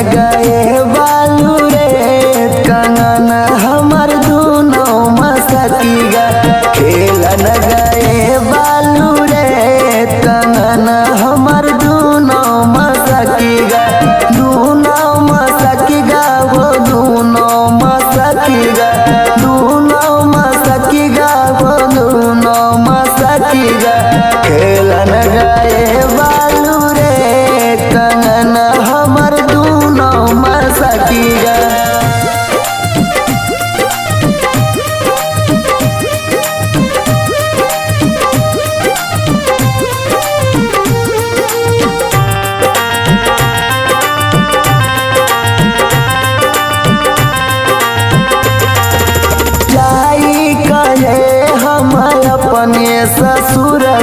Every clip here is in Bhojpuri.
गए बालू रे कंगन हमर दोनों मसकी गा खेलन गए बालू रे कंगन हमर दोनों मसकी गा दोनों मसकी गा वो दोनों मसकी गा दोनों मसकी गा वो दोनों मसकी गा खेलन गए बालू रे कंगन हमर दोनों मसकी गा।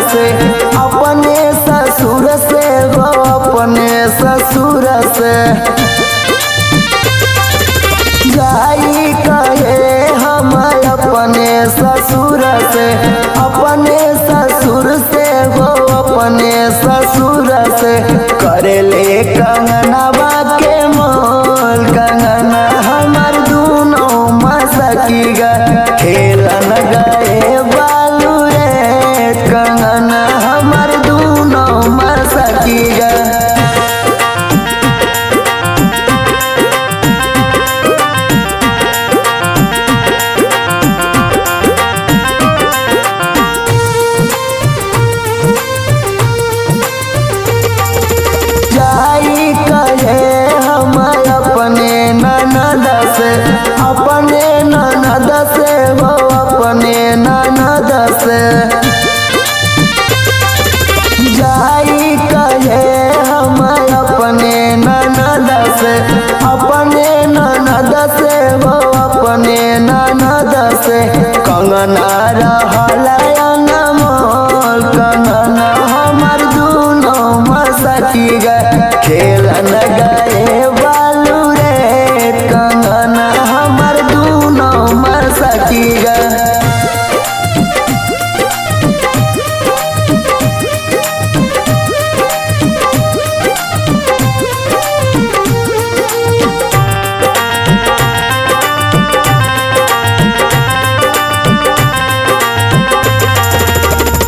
अपने ससुर से हो अपने ससुर से जाई कहे हम अपने ससुर से हो अपने ससुर से करे ले कंगनवा के मोल कंगन हमर दोनों मसकी गा खेलन गए बालू रे कंगन हमर दोनों मसकी गा। जाई कहे हम अपने ननद से हो अपने ननद से जाई कहे हम अपने ननद से हो अपने ननद से कंगना रहल अनमोल कंगन हमर दोनों मसकी गा खेलन गए बालू रे कंगन हमर दोनों मसकी गा।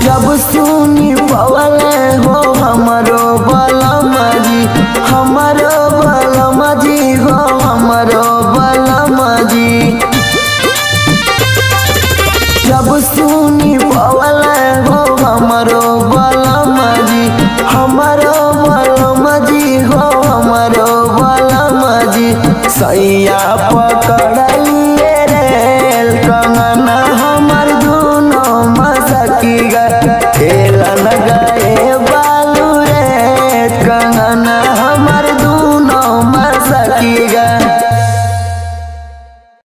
जब सुनी पवल हो हमरो बलम जी हो हमरो बलम जी जब सुनी पवल हो हमरो बलम जी हो हमरो बलम जी सैया पकड़ली